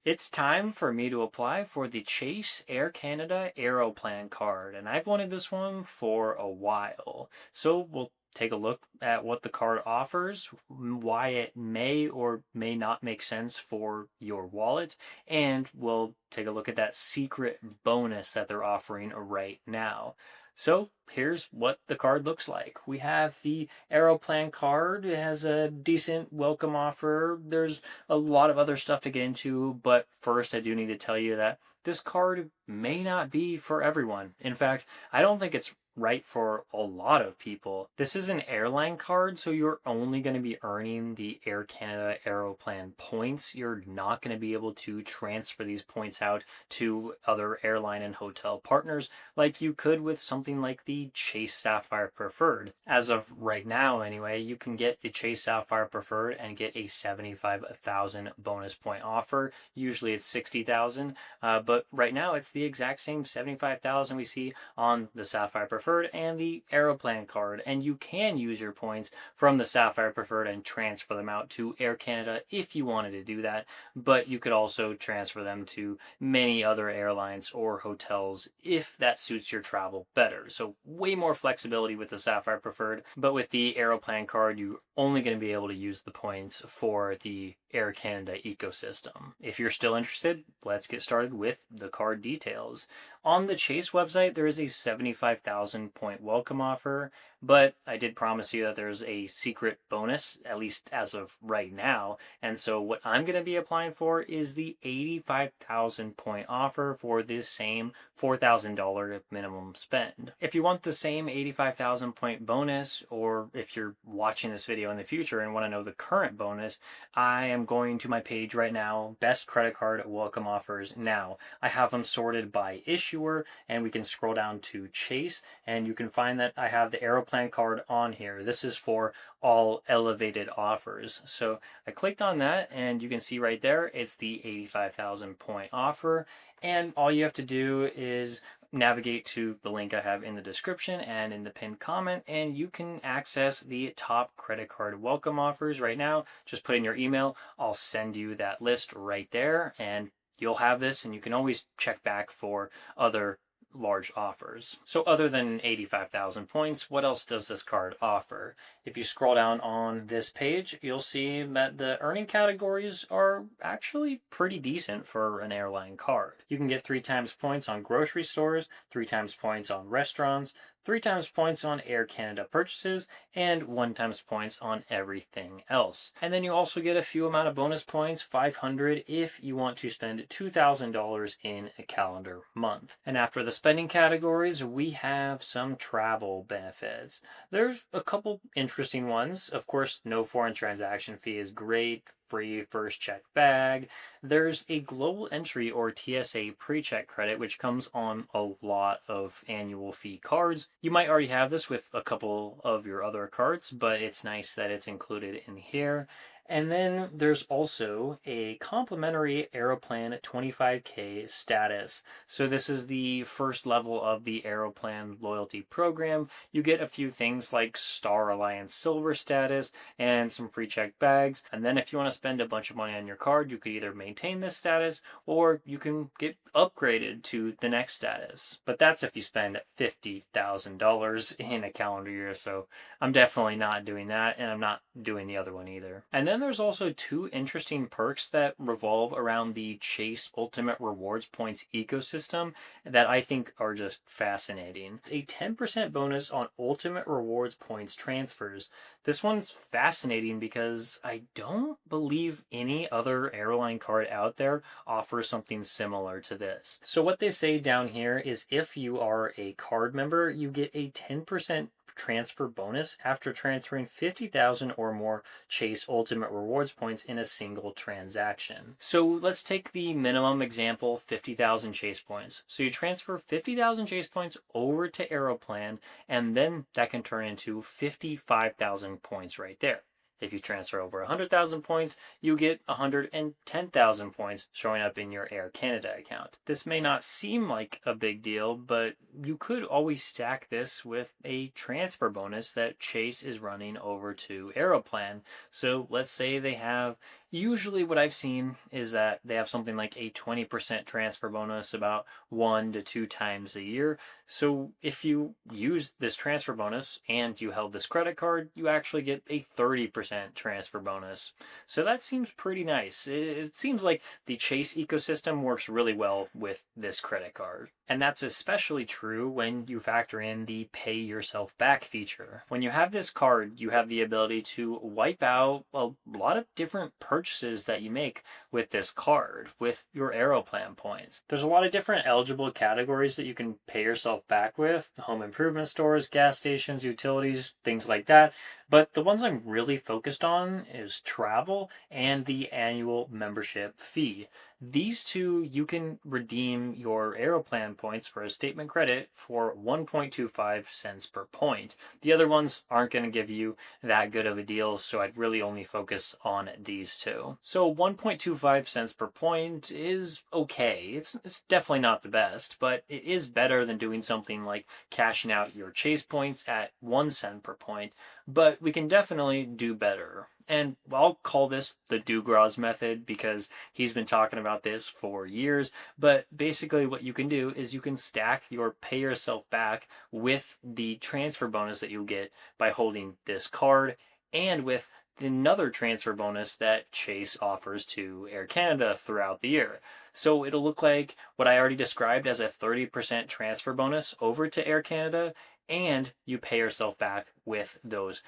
It's time for me to apply for the Chase Air Canada Aeroplan card, and I've wanted this one for a while. So we'll take a look at what the card offers, why it may or may not make sense for your wallet, and we'll take a look at that secret bonus that they're offering right now. So here's what the card looks like. We have the Aeroplan card. It has a decent welcome offer. There's a lot of other stuff to get into, but first I do need to tell you that this card may not be for everyone. In fact, I don't think it's right for a lot of people. This is an airline card, so you're only going to be earning the Air Canada Aeroplan points. You're not going to be able to transfer these points out to other airline and hotel partners like you could with something like the Chase Sapphire Preferred. As of right now, anyway, you can get the Chase Sapphire Preferred and get a 75,000 bonus point offer. Usually it's 60,000, but right now it's the exact same 75,000 we see on the Sapphire Preferred and the Aeroplan card, and you can use your points from the Sapphire Preferred and transfer them out to Air Canada if you wanted to do that, but you could also transfer them to many other airlines or hotels if that suits your travel better. So way more flexibility with the Sapphire Preferred, but with the Aeroplan card, you're only going to be able to use the points for the Air Canada ecosystem. If you're still interested, let's get started with the card details. On the Chase website, there is a 75,000 point welcome offer, but I did promise you that there's a secret bonus, at least as of right now. And so what I'm going to be applying for is the 85,000 point offer for this same $4,000 minimum spend. If you want the same 85,000 point bonus, or if you're watching this video in the future and want to know the current bonus, I am going to my page right now, best credit card welcome offers now. I have them sorted by issuer, and we can scroll down to Chase, and you can find that I have the Aeroplan card on here. This is for all elevated offers. So I clicked on that, and you can see right there, it's the 85,000 point offer. And all you have to do is navigate to the link I have in the description and in the pinned comment, and you can access the top credit card welcome offers right now. Just put in your email. I'll send you that list right there, and you'll have this, and you can always check back for other large offers. So other than 85,000 points, what else does this card offer? If you scroll down on this page, you'll see that the earning categories are actually pretty decent for an airline card. You can get 3 times points on grocery stores, 3 times points on restaurants, 3 times points on Air Canada purchases, and 1 times points on everything else. And then you also get a few amount of bonus points, 500, if you want to spend $2,000 in a calendar month. And after the spending categories, we have some travel benefits. There's a couple interesting ones. Of course, no foreign transaction fee is great. Free first check bag. There's a global entry or TSA pre-check credit, which comes on a lot of annual fee cards. You might already have this with a couple of your other cards, but it's nice that it's included in here. And then there's also a complimentary Aeroplan 25K status. So this is the first level of the Aeroplan loyalty program. You get a few things like Star Alliance Silver status and some free check bags. And then if you want to spend a bunch of money on your card, you could either maintain this status or you can get upgraded to the next status. But that's if you spend $50,000 in a calendar year. So I'm definitely not doing that, and I'm not doing the other one either. And then there's also 2 interesting perks that revolve around the Chase Ultimate Rewards Points ecosystem that I think are just fascinating. A 10% bonus on Ultimate Rewards Points transfers. This one's fascinating because I don't believe any other airline card out there offers something similar to this. So what they say down here is if you are a card member, you get a 10% transfer bonus after transferring 50,000 or more Chase Ultimate Rewards points in a single transaction. So let's take the minimum example, 50,000 Chase points. So you transfer 50,000 Chase points over to Aeroplan, and then that can turn into 55,000 points right there. If you transfer over 100,000 points, you get 110,000 points showing up in your Air Canada account. This may not seem like a big deal, but you could always stack this with a transfer bonus that Chase is running over to Aeroplan. So let's say they have Usually, what I've seen is that they have something like a 20% transfer bonus about 1 to 2 times a year. So, if you use this transfer bonus and you held this credit card, you actually get a 30% transfer bonus. So, that seems pretty nice. It seems like the Chase ecosystem works really well with this credit card. And that's especially true when you factor in the pay yourself back feature. When you have this card, you have the ability to wipe out a lot of different purchases that you make with this card, with your Aeroplan points. There's a lot of different eligible categories that you can pay yourself back with: home improvement stores, gas stations, utilities, things like that. But the ones I'm really focused on is travel and the annual membership fee. These two, you can redeem your Aeroplan points for a statement credit for 1.25 cents per point. The other ones aren't going to give you that good of a deal, so I'd really only focus on these two. So 1.25 cents per point is okay. It's definitely not the best, but it is better than doing something like cashing out your Chase points at 1 cent per point, but we can definitely do better. And I'll call this the Dugras method because he's been talking about this for years. But basically, what you can do is you can stack your pay yourself back with the transfer bonus that you'll get by holding this card, and with another transfer bonus that Chase offers to Air Canada throughout the year. So it'll look like what I already described as a 30% transfer bonus over to Air Canada, and you pay yourself back with those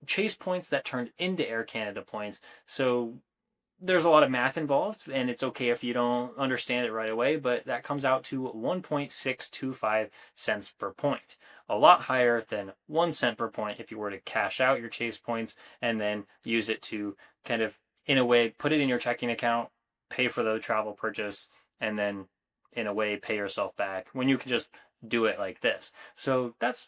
Chase points that turned into Air Canada points. So there's a lot of math involved, and it's okay if you don't understand it right away, but that comes out to 1.625 cents per point. A lot higher than 1 cent per point if you were to cash out your Chase points and then use it to kind of, in a way, put it in your checking account, pay for the travel purchase, and then, in a way, pay yourself back when you can just do it like this. So that's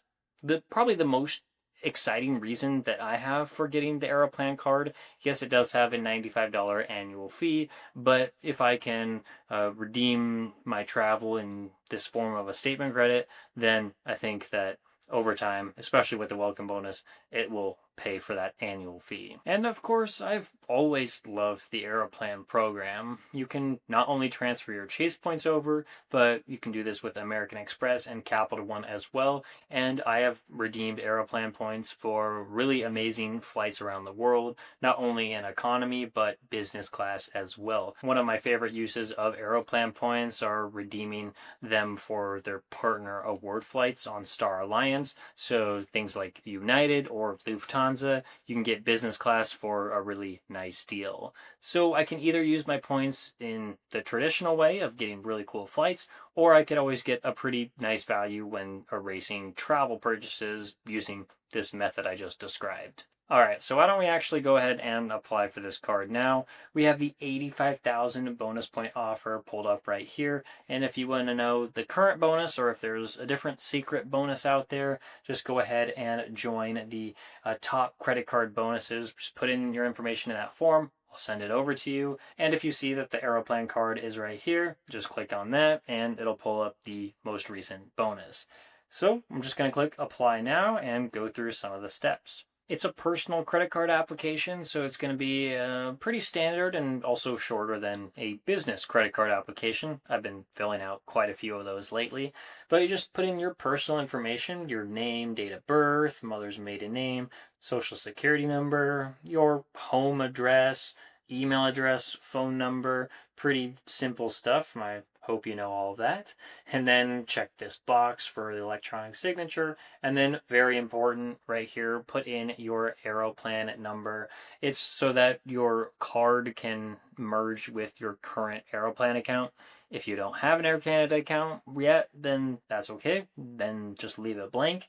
probably the most exciting reason that I have for getting the Aeroplan card. Yes, it does have a $95 annual fee, but if I can redeem my travel in this form of a statement credit, then I think that over time, especially with the welcome bonus, it will pay for that annual fee. And of course, I've always loved the Aeroplan program. You can not only transfer your Chase points over, but you can do this with American Express and Capital One as well. And I have redeemed Aeroplan points for really amazing flights around the world, not only in economy, but business class as well. One of my favorite uses of Aeroplan points are redeeming them for their partner award flights on Star Alliance. So things like United or Lufthansa, you can get business class for a really nice deal. So I can either use my points in the traditional way of getting really cool flights, or I could always get a pretty nice value when erasing travel purchases using this method I just described. All right, so why don't we actually go ahead and apply for this card now? We have the 85,000 bonus point offer pulled up right here. And if you want to know the current bonus or if there's a different secret bonus out there, just go ahead and join the top credit card bonuses. Just put in your information in that form. I'll send it over to you. And if you see that the Aeroplan card is right here, just click on that and it'll pull up the most recent bonus. So I'm just going to click apply now and go through some of the steps. It's a personal credit card application, so it's going to be pretty standard and also shorter than a business credit card application. I've been filling out quite a few of those lately. But you just put in your personal information, your name, date of birth, mother's maiden name, social security number, your home address, email address, phone number, pretty simple stuff. I hope you know all of that. And then check this box for the electronic signature. And then, very important, right here, put in your Aeroplan number. It's so that your card can merge with your current Aeroplan account. If you don't have an Air Canada account yet, then that's okay. Then just leave it blank.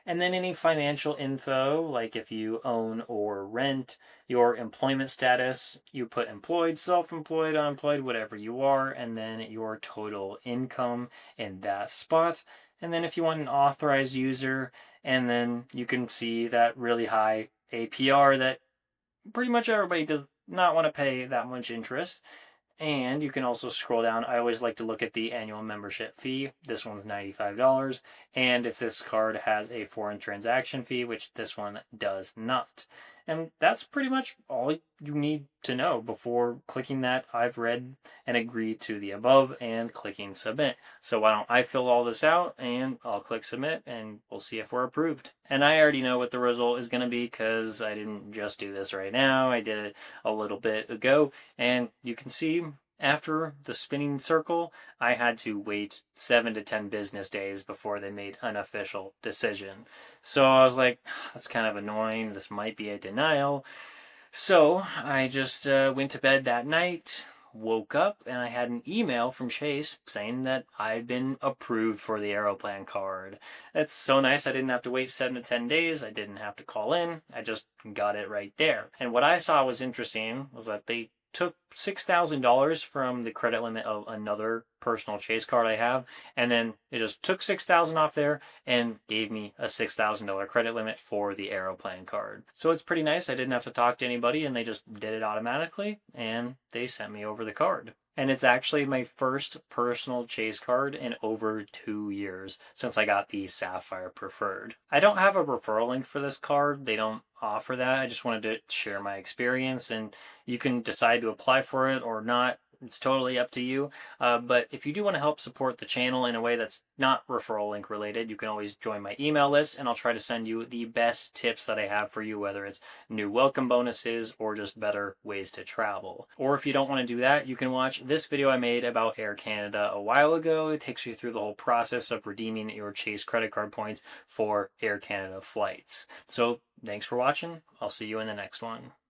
And then any financial info, like if you own or rent, your employment status, you put employed, self-employed, unemployed, whatever you are, and then your total income in that spot. And then if you want an authorized user, and then you can see that really high APR that pretty much everybody does not want to pay that much interest. And you can also scroll down. I always like to look at the annual membership fee. This one's $95. And if this card has a foreign transaction fee, which this one does not. And that's pretty much all you need to know before clicking that I've read and agree to the above and clicking submit. So why don't I fill all this out and I'll click submit and we'll see if we're approved. And I already know what the result is going to be because I didn't just do this right now. I did it a little bit ago, and you can see after the spinning circle, I had to wait 7 to 10 business days before they made an official decision. So I was like, that's kind of annoying. This might be a denial. So I just went to bed that night, woke up, and I had an email from Chase saying that I'd been approved for the Aeroplan card. That's so nice. I didn't have to wait 7 to 10 days. I didn't have to call in. I just got it right there. And what I saw was interesting was that they took $6,000 from the credit limit of another personal Chase card I have, and then it just took $6,000 off there and gave me a $6,000 credit limit for the Aeroplan card. So it's pretty nice. I didn't have to talk to anybody, and they just did it automatically, and they sent me over the card. And it's actually my first personal Chase card in over 2 years since I got the Sapphire Preferred. I don't have a referral link for this card. They don't offer that. I just wanted to share my experience, and you can decide to apply for it or not. It's totally up to you. But if you do want to help support the channel in a way that's not referral link related, you can always join my email list, and I'll try to send you the best tips that I have for you, whether it's new welcome bonuses or just better ways to travel. Or if you don't want to do that, you can watch this video I made about Air Canada a while ago. It takes you through the whole process of redeeming your Chase credit card points for Air Canada flights. So thanks for watching. I'll see you in the next one.